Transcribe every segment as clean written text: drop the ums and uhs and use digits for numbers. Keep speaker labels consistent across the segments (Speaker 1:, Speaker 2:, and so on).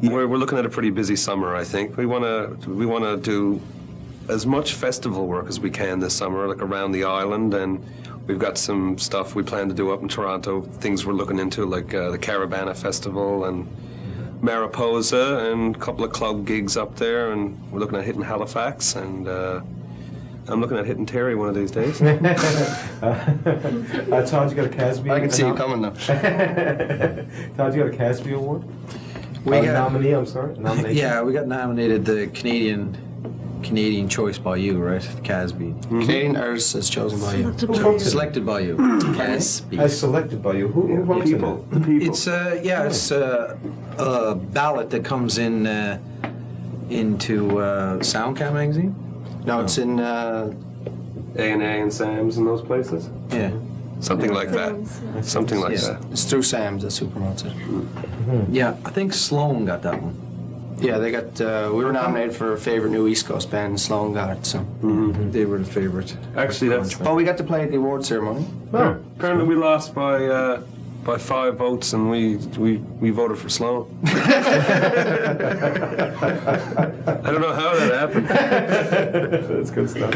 Speaker 1: We're looking at a pretty busy summer, I think. We want to do as much festival work as we can this summer, like around the island, and we've got some stuff we plan to do up in Toronto, things we're looking into, like the Caravana Festival and Mariposa, and a couple of club gigs up there, and we're looking at hitting Halifax, and I'm looking at hitting Terry one of these days.
Speaker 2: Todd, you got a Casby?
Speaker 3: I can see you coming now.
Speaker 2: Todd, you got a Casby Award?
Speaker 4: We got
Speaker 2: nominee, I'm sorry? Nomination?
Speaker 4: Yeah, we got nominated the Canadian Choice by You, right? Casby.
Speaker 3: Mm-hmm. Canadian artist as chosen by you.
Speaker 4: Selected by you. Casby.
Speaker 2: As selected by you. Who wrote
Speaker 1: People. The people.
Speaker 4: It's it's a ballot that comes in into Soundcam magazine.
Speaker 3: No, it's in
Speaker 1: A&A and Sam's and those places?
Speaker 4: Yeah.
Speaker 1: Something like that. Something like that.
Speaker 3: It's through Sam's that's who promotes it.
Speaker 4: Yeah, I think Sloan got that one.
Speaker 3: Yeah, they got. We were nominated for favorite new East Coast band, and Sloan got it. So
Speaker 4: They were the favorite.
Speaker 1: Actually, that's...
Speaker 3: but we got to play at the award ceremony.
Speaker 2: Oh.
Speaker 1: Apparently we lost by 5 votes, and we voted for Sloan. I don't know how that happened.
Speaker 2: That's good stuff.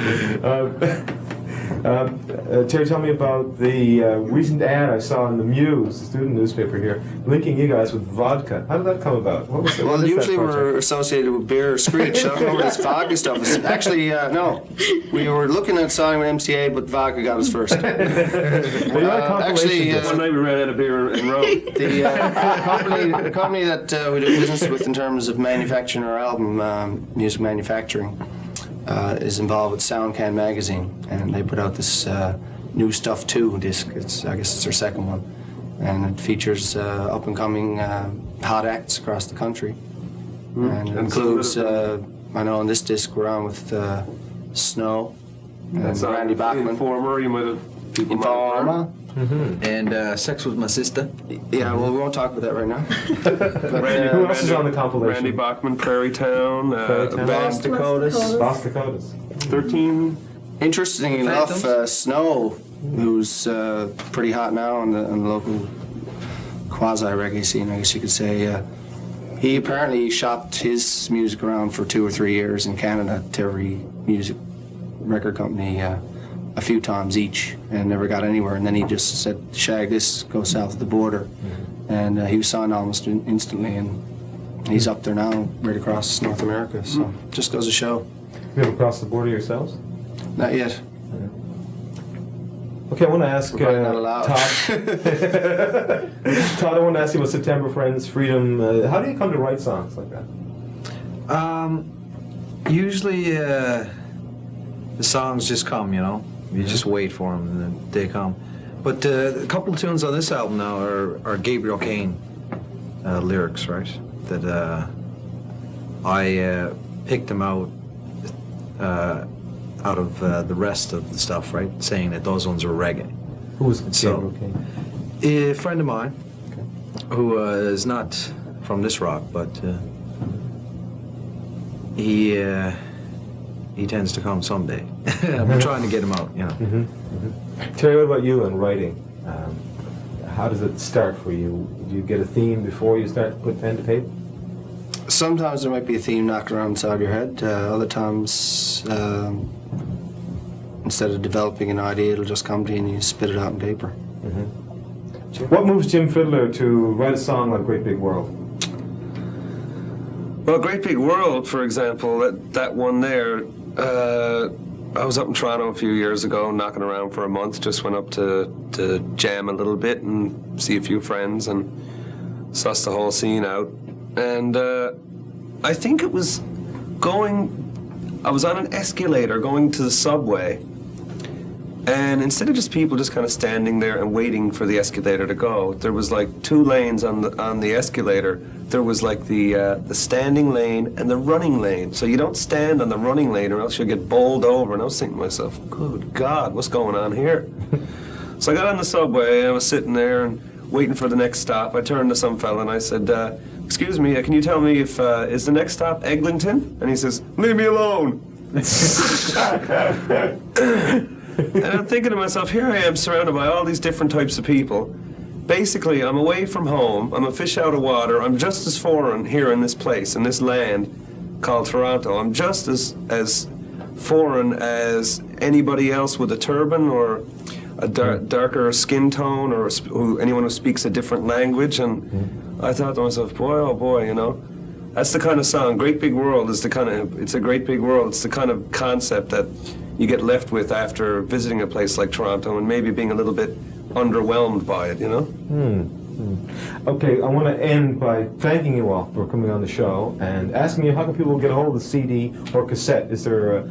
Speaker 2: Terry, tell me about the recent ad I saw in the Muse, the student newspaper here, linking you guys with vodka. How did that come about? What was it?
Speaker 3: Well, usually we're associated with beer or screech. I don't know where this vodka stuff is. Actually, no. We were looking at signing with MCA, but vodka got us first. Actually,
Speaker 1: One night we ran out of beer in Rome.
Speaker 3: the company that we do business with in terms of manufacturing our album, music manufacturing, is involved with Soundcan magazine, and they put out this new Stuff 2 disc. I guess it's their second one, and it features up and coming hot acts across the country, and it includes. I know on this disc we're on with Snow and Randy Bachman.
Speaker 1: Informer, you might have.
Speaker 3: Informer.
Speaker 4: And Sex with My Sister.
Speaker 3: Yeah, well, we won't talk about that right now.
Speaker 2: Who else is on the compilation?
Speaker 1: Randy Bachman, Prairie Town,
Speaker 3: Boss Dakotas.
Speaker 2: Boss Dakotas.
Speaker 1: 13.
Speaker 3: Interestingly enough, Snow, who's pretty hot now on the local quasi-reggae scene, I guess you could say, he apparently shopped his music around for 2 or 3 years in Canada to every music record company a few times each, and never got anywhere. And then he just said, "Shag this, go south of the border," and he was signed almost instantly. And he's up there now, right across North America. So just goes to show.
Speaker 2: You ever crossed the border yourselves?
Speaker 3: Not yet.
Speaker 2: Okay, I want to ask
Speaker 3: We're probably not allowed.
Speaker 2: Todd. Todd, I want to ask you about September Friends, Freedom. How do you come to write songs like that?
Speaker 4: Usually the songs just come, you know. You just wait for them, and then they come. But a couple of tunes on this album now are Gabriel Kane lyrics, right? That I picked them out of the rest of the stuff, right? Saying that those ones are reggae.
Speaker 2: Who was Gabriel Kane?
Speaker 4: A friend of mine, who is not from this rock, but he tends to come someday. We're trying to get him out, you know.
Speaker 2: Terry, what about you and writing? How does it start for you? Do you get a theme before you start to put pen to paper?
Speaker 3: Sometimes there might be a theme knocked around inside your head. Other times, instead of developing an idea, it'll just come to you and you spit it out on paper.
Speaker 2: What moves Jim Fiddler to write a song like Great Big World?
Speaker 1: Well, Great Big World, for example, that one there, I was up in Toronto a few years ago, knocking around for a month, just went up to jam a little bit and see a few friends and suss the whole scene out. And I think it was I was on an escalator going to the subway, and instead of just people just kind of standing there and waiting for the escalator to go, there was like 2 lanes on the escalator. There was like the standing lane and the running lane. So you don't stand on the running lane or else you'll get bowled over. And I was thinking to myself, good God, what's going on here? So I got on the subway and I was sitting there and waiting for the next stop. I turned to some fella and I said, excuse me, can you tell me if, is the next stop Eglinton? And he says, leave me alone. And I'm thinking to myself, here I am surrounded by all these different types of people, basically, I'm away from home. I'm a fish out of water. I'm just as foreign here in this place, in this land called Toronto. I'm just as foreign as anybody else with a turban or a darker skin tone, or anyone who speaks a different language. And I thought to myself, boy, oh boy, you know, that's the kind of song. Great Big World is the kind of, it's a great big world. It's the kind of concept that you get left with after visiting a place like Toronto and maybe being a little bit underwhelmed by it, you know?
Speaker 2: Okay, I want to end by thanking you all for coming on the show and asking you how can people get a hold of the CD or cassette? Is there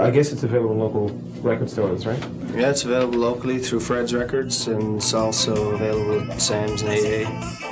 Speaker 2: I guess it's available in local record stores, right?
Speaker 3: Yeah, it's available locally through Fred's Records, and it's also available at Sam's and AA.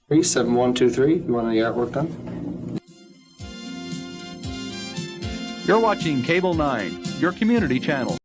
Speaker 3: Three 7123. You want any artwork done?
Speaker 5: You're watching Cable 9, your community channel.